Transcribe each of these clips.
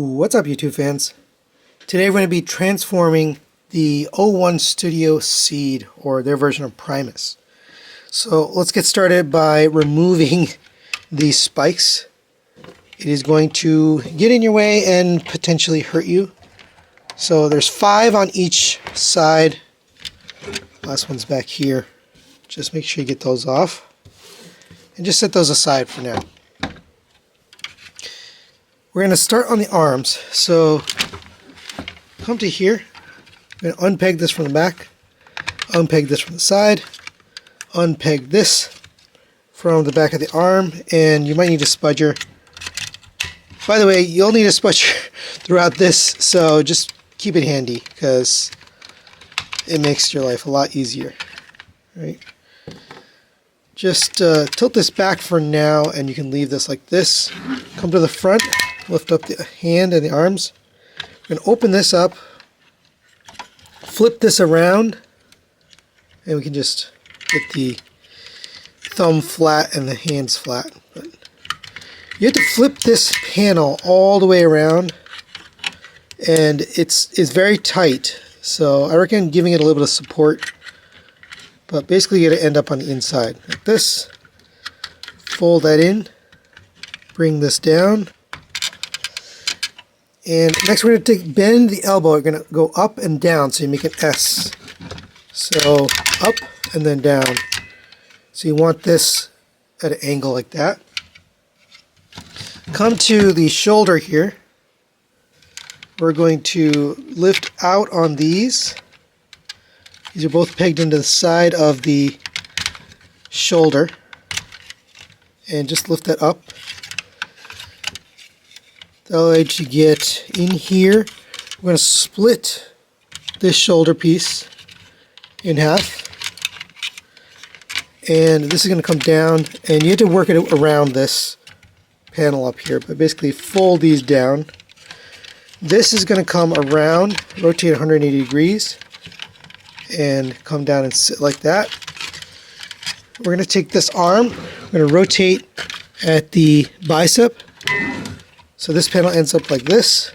What's up, YouTube fans? Today we're going to be transforming the O1 Studio Seed, or their version of Primus. So let's get started by removing these spikes. It is going to get in your way and potentially hurt you. So there's 5 on each side. Last one's back here. Just make sure you get those off. And just set those aside for now. We're going to start on the arms. So come to here. I'm going to unpeg this from the back, unpeg this from the side, unpeg this from the back of the arm, and you might need a spudger. By the way, you'll need a spudger throughout this, so just keep it handy because it makes your life a lot easier. Right? Just tilt this back for now, and you can leave this like this. Come to the front, lift up the hand and the arms. We're going to open this up, flip this around, and we can just get the thumb flat and the hands flat. But you have to flip this panel all the way around, and it's very tight. So I recommend giving it a little bit of support. But basically you're going to end up on the inside like this. Fold that in, bring this down. And next we're going to bend the elbow. We're going to go up and down so you make an S. So up and then down. So you want this at an angle like that. Come to the shoulder here. We're going to lift out on these. These are both pegged into the side of the shoulder. And just lift that up. That'll let you get in here. We're going to split this shoulder piece in half. And this is going to come down, and you have to work it around this panel up here. But basically fold these down. This is going to come around, rotate 180 degrees. And come down and sit like that. We're going to take this arm, we're going to rotate at the bicep. So this panel ends up like this.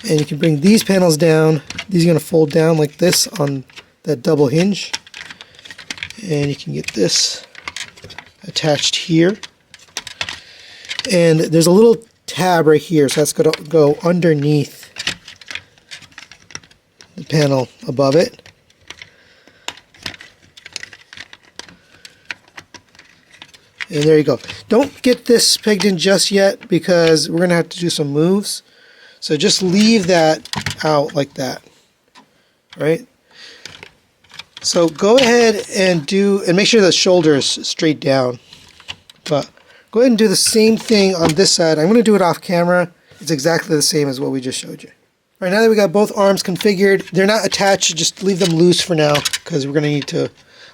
And you can bring these panels down. These are going to fold down like this on that double hinge. And you can get this attached here. And there's a little tab right here, so that's going to go underneath the panel above it. And there you go. Don't get this pegged in just yet because we're going to have to do some moves. So just leave that out like that. Right? So go ahead and make sure the shoulder is straight down. But go ahead and do the same thing on this side. I'm going to do it off camera. It's exactly the same as what we just showed you. All right, now that we got both arms configured, they're not attached, just leave them loose for now because we're going to need to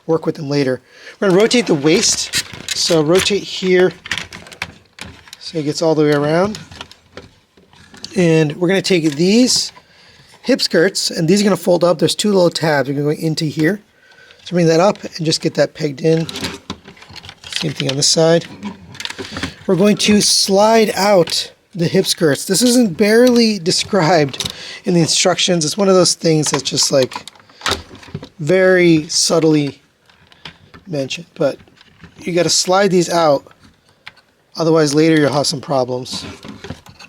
work with them later. We're going to rotate the waist. So rotate here so it gets all the way around. And we're going to take these hip skirts, and these are going to fold up. There's 2 little tabs. We're going to go into here. So bring that up and just get that pegged in. Same thing on this side. We're going to slide out the hip skirts. This isn't barely described in the instructions. It's one of those things that's just like very subtly mentioned, but you got to slide these out, otherwise later you'll have some problems.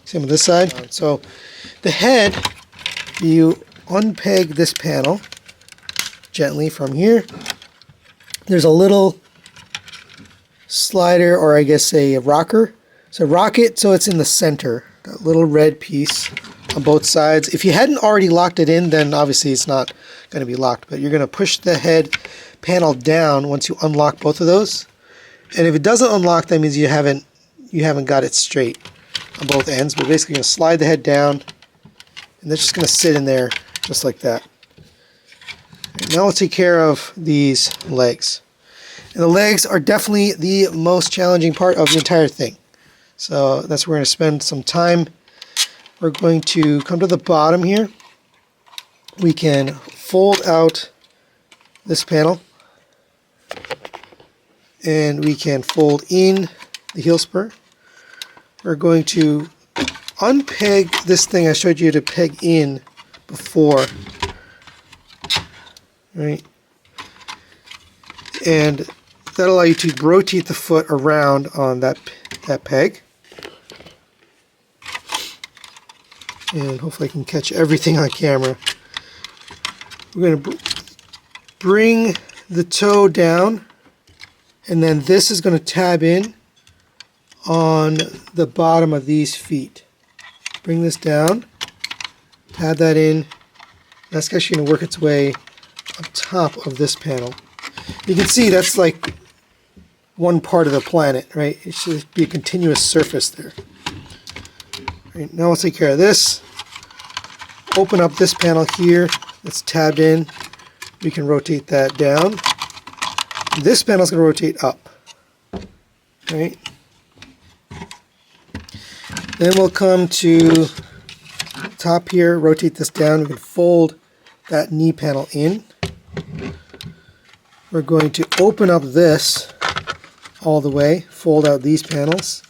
Same with this side. So the head, you unpeg this panel gently from here. There's a little slider, or I guess a rocker. So rock it so it's in the center, that little red piece on both sides. If you hadn't already locked it in, then obviously it's not going to be locked, but you're going to push the head panel down once you unlock both of those. And if it doesn't unlock, that means you haven't got it straight on both ends. But basically, you're going to slide the head down, and they're just going to sit in there just like that. And now we'll take care of these legs. And the legs are definitely the most challenging part of the entire thing. So that's where we're going to spend some time. We're going to come to the bottom here. We can fold out this panel. And we can fold in the heel spur. We're going to unpeg this thing I showed you to peg in before, right? And that'll allow you to rotate the foot around on that peg. And hopefully I can catch everything on camera. We're going to bring the toe down, and then this is going to tab in on the bottom of these feet. Bring this down, tab that in. That's actually going to work its way on top of this panel. You can see that's like one part of the planet, right? It should be a continuous surface there. Right, now let's take care of this. Open up this panel here that's tabbed in. We can rotate that down. This panel is going to rotate up. Right? Then we'll come to top here, rotate this down. We can fold that knee panel in. We're going to open up this all the way, fold out these panels.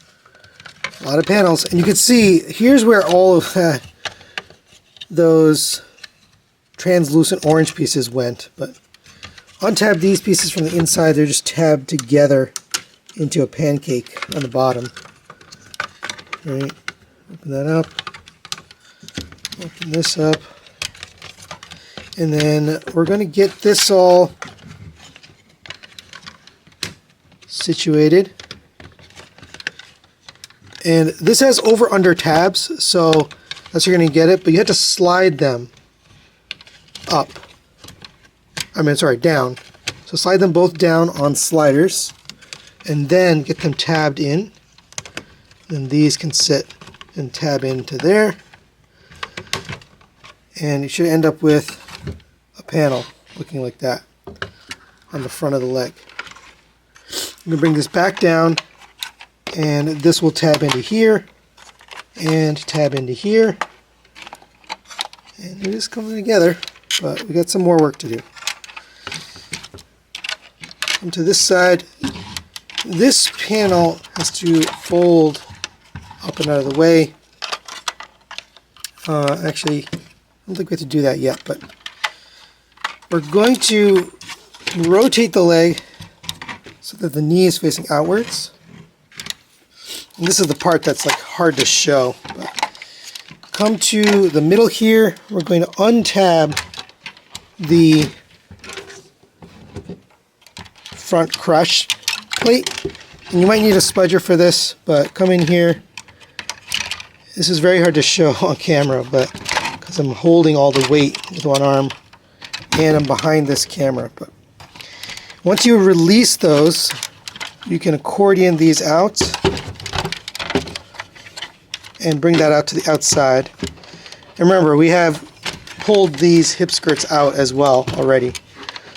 A lot of panels, and you can see here's where all of those translucent orange pieces went. But untab these pieces from the inside, they're just tabbed together into a pancake on the bottom. Right, open that up, open this up, and then we're going to get this all situated. And this has over-under tabs, so that's how you're going to get it, but you have to slide them up. Down. So slide them both down on sliders, and then get them tabbed in. Then these can sit and tab into there. And you should end up with a panel looking like that on the front of the leg. I'm going to bring this back down, and this will tab into here, and tab into here. And it is coming together, but we got some more work to do. Come to this side. This panel has to fold up and out of the way. Actually, I don't think we have to do that yet, but we're going to rotate the leg so that the knee is facing outwards. And this is the part that's like hard to show. But come to the middle here. We're going to untab the front crush plate. And you might need a spudger for this, but come in here. This is very hard to show on camera, but because I'm holding all the weight with one arm and I'm behind this camera. But once you release those, you can accordion these out and bring that out to the outside. And remember, we have pulled these hip skirts out as well already.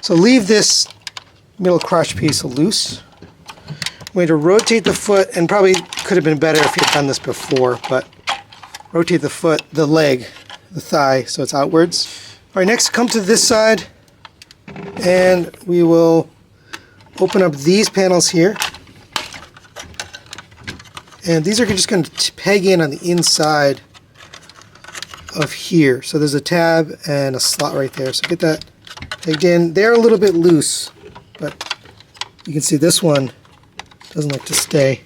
So leave this middle crotch piece loose. I'm going to rotate the foot, and probably could have been better if you had done this before, but rotate the foot, the leg, the thigh, so it's outwards. All right, next come to this side, and we will open up these panels here. And these are just going to peg in on the inside of here. So there's a tab and a slot right there. So get that pegged in. They're a little bit loose, but you can see this one doesn't like to stay.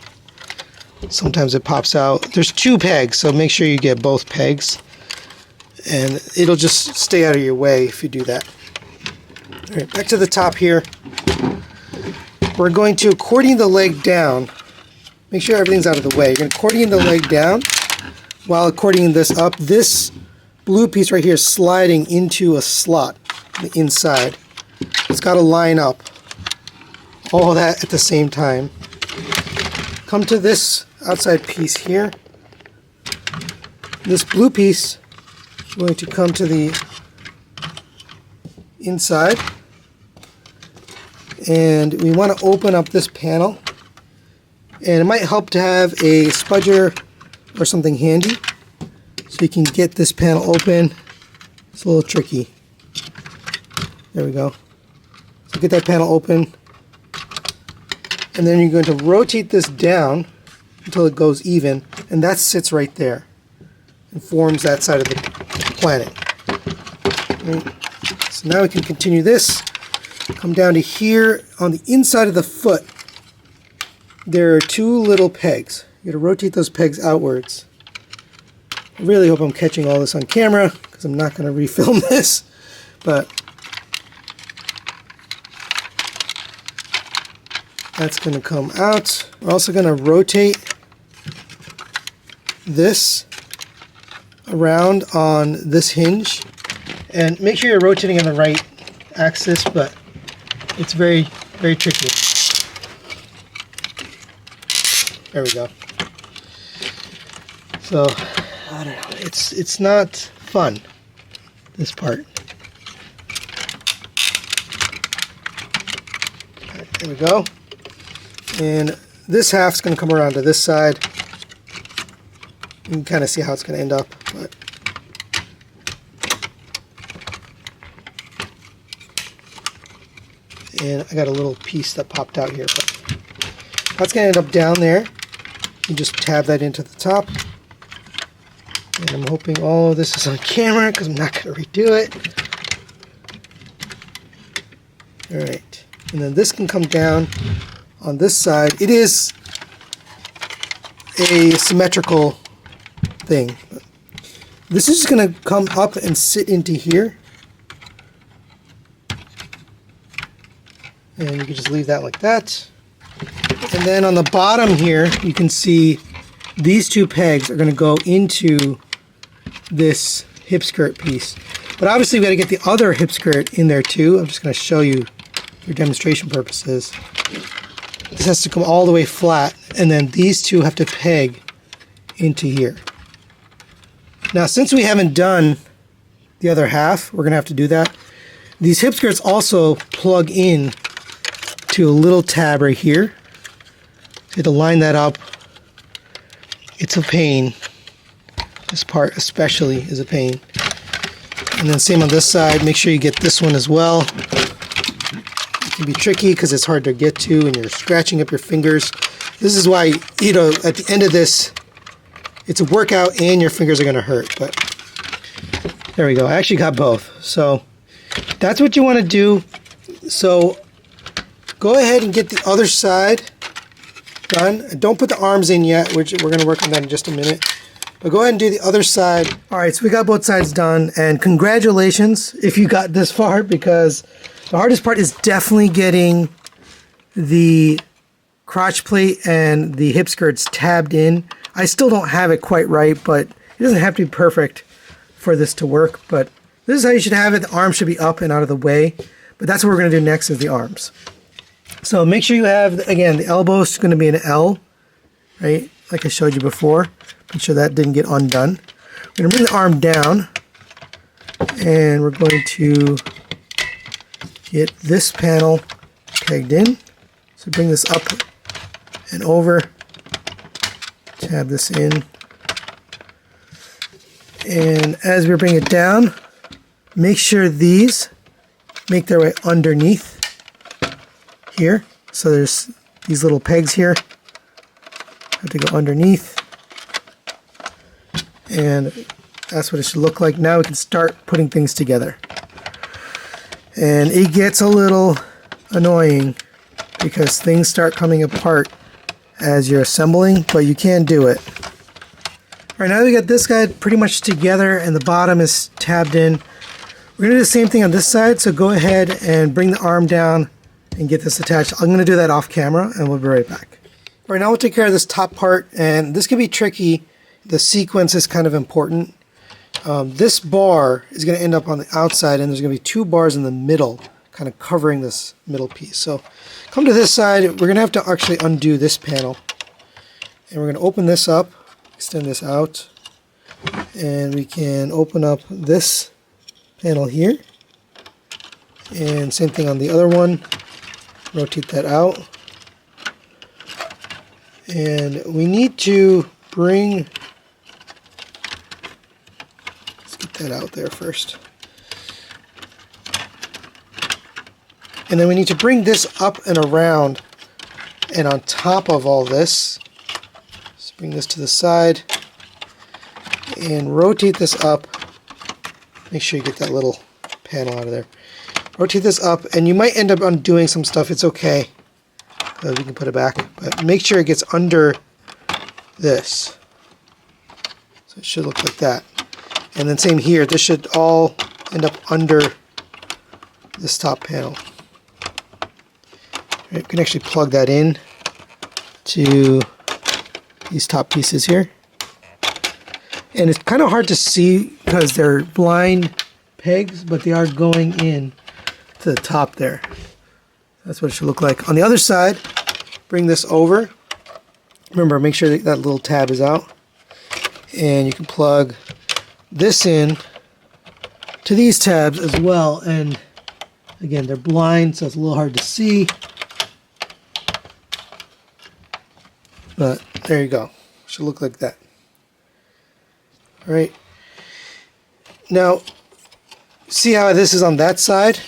Sometimes it pops out. There's two pegs, so make sure you get both pegs. And it'll just stay out of your way if you do that. All right, back to the top here. We're going to accordion the leg down. Make sure everything's out of the way. You're going to accordion the leg down while accordioning this up. This blue piece right here is sliding into a slot on the inside. It's got to line up. All that at the same time. Come to this outside piece here. This blue piece is going to come to the inside. And we want to open up this panel. And it might help to have a spudger or something handy so you can get this panel open. It's a little tricky. There we go. So get that panel open. And then you're going to rotate this down until it goes even, and that sits right there. and forms that side of the planet. Right. So now we can continue this. Come down to here on the inside of the foot. There are two little pegs. You got to rotate those pegs outwards. I really hope I'm catching all this on camera because I'm not going to refilm this. But that's going to come out. We're also going to rotate this around on this hinge. And make sure you're rotating in the right axis, but it's very, very tricky. There we go. So, I don't know, it's not fun, this part. Right, there we go. And this half's going to come around to this side. You can kind of see how it's going to end up. But and I got a little piece that popped out here, but that's going to end up down there. You just tab that into the top. And I'm hoping all of this is on camera because I'm not going to redo it. Alright, and then this can come down on this side. It is a symmetrical thing. This is just going to come up and sit into here. And you can just leave that like that. And then on the bottom here, you can see these two pegs are going to go into this hip skirt piece. But obviously we got to get the other hip skirt in there too. I'm just going to show you for demonstration purposes. This has to come all the way flat, and then these two have to peg into here. Now, since we haven't done the other half, we're going to have to do that. These hip skirts also plug in to a little tab right here. So you have to line that up. It's a pain. This part especially is a pain. And then same on this side. Make sure you get this one as well. It can be tricky because it's hard to get to and you're scratching up your fingers. This is why, you know, at the end of this, it's a workout and your fingers are going to hurt. But there we go. I actually got both. So that's what you want to do. So go ahead and get the other side done. Don't put the arms in yet, which we're going to work on that in just a minute. But go ahead and do the other side. All right, so we got both sides done, and congratulations if you got this far, because the hardest part is definitely getting the crotch plate and the hip skirts tabbed in. I still don't have it quite right, but it doesn't have to be perfect for this to work. But this is how you should have it. The arms should be up and out of the way. But that's what we're going to do next, is the arms. So make sure you have, again, the elbow is going to be an L, right? Like I showed you before. Make sure that didn't get undone. We're going to bring the arm down, and we're going to get this panel pegged in. So bring this up and over, tab this in, and as we bring it down, make sure these make their way underneath here. So there's these little pegs here, have to go underneath, and that's what it should look like. Now we can start putting things together. And it gets a little annoying because things start coming apart as you're assembling, but you can do it. All right, now we got this guy pretty much together and the bottom is tabbed in. We're going to do the same thing on this side, so go ahead and bring the arm down and get this attached. I'm going to do that off camera and we'll be right back. All right, now we'll take care of this top part, and this can be tricky. The sequence is kind of important. This bar is going to end up on the outside, and there's going to be two bars in the middle kind of covering this middle piece. So come to this side, we're going to have to actually undo this panel, and we're going to open this up, extend this out, and we can open up this panel here, and same thing on the other one. Rotate that out, and we need to bring, let's get that out there first, and then we need to bring this up and around and on top of all this. Let's bring this to the side, and rotate this up. Make sure you get that little panel out of there. Rotate this up, and you might end up undoing some stuff. It's okay. We can put it back, but make sure it gets under this. So it should look like that. And then same here, this should all end up under this top panel. Right, you can actually plug that in to these top pieces here. And it's kind of hard to see because they're blind pegs, but they are going in to the top there. That's what it should look like. On the other side, bring this over. Remember, make sure that that little tab is out. And you can plug this in to these tabs as well. And again, they're blind, so it's a little hard to see. But there you go. Should look like that. All right. Now, see how this is on that side?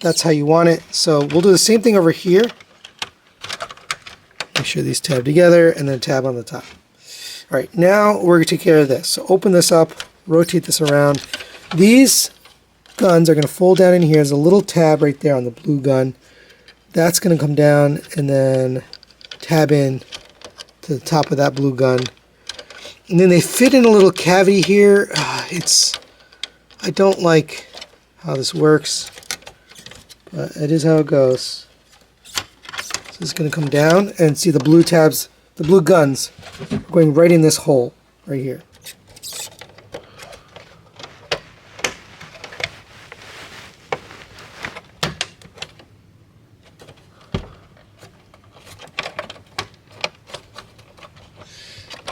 That's how you want it. So we'll do the same thing over here. Make sure these tab together and then tab on the top. All right, now we're going to take care of this. So open this up, rotate this around. These guns are going to fold down in here. There's a little tab right there on the blue gun. That's going to come down and then tab in to the top of that blue gun. And then they fit in a little cavity here. I don't like how this works, but it is how it goes. So it's going to come down and see the blue tabs, the blue guns going right in this hole right here.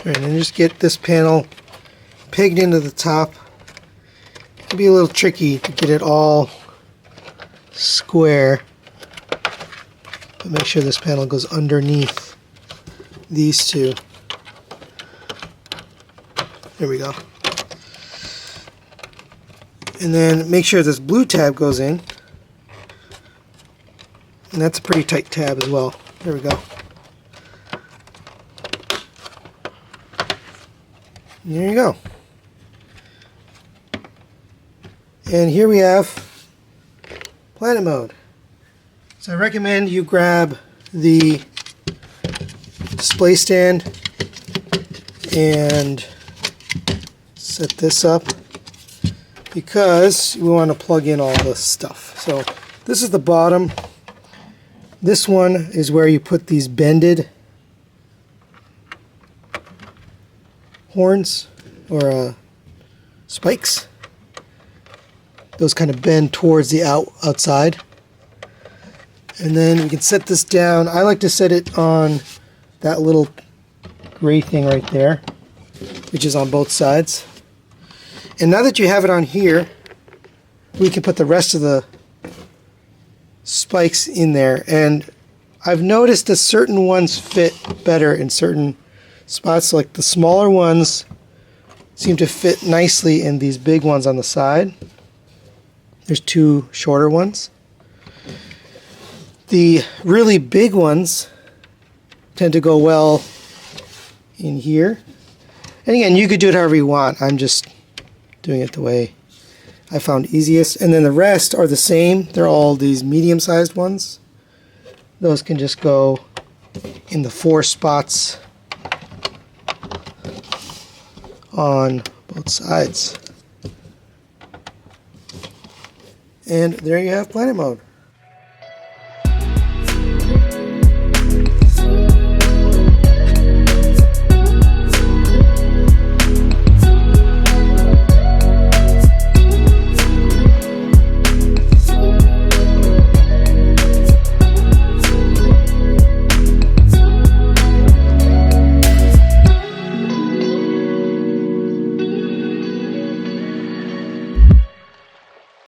Alright, and then just get this panel pegged into the top. It can be a little tricky to get it all square, but make sure this panel goes underneath these two. There we go. And then make sure this blue tab goes in. And that's a pretty tight tab as well. There we go. And there you go. And here we have planet mode. So I recommend you grab the display stand and set this up because we want to plug in all this stuff. So this is the bottom. This one is where you put these bended horns or spikes. Those kind of bend towards the outside. And then we can set this down. I like to set it on that little gray thing right there, which is on both sides. And now that you have it on here, we can put the rest of the spikes in there. And I've noticed that certain ones fit better in certain spots. Like the smaller ones seem to fit nicely in these big ones on the side. There's two shorter ones. The really big ones tend to go well in here. And again, you could do it however you want. I'm just doing it the way I found easiest. And then the rest are the same. They're all these medium-sized ones. Those can just go in the 4 spots on both sides. And there you have planet mode.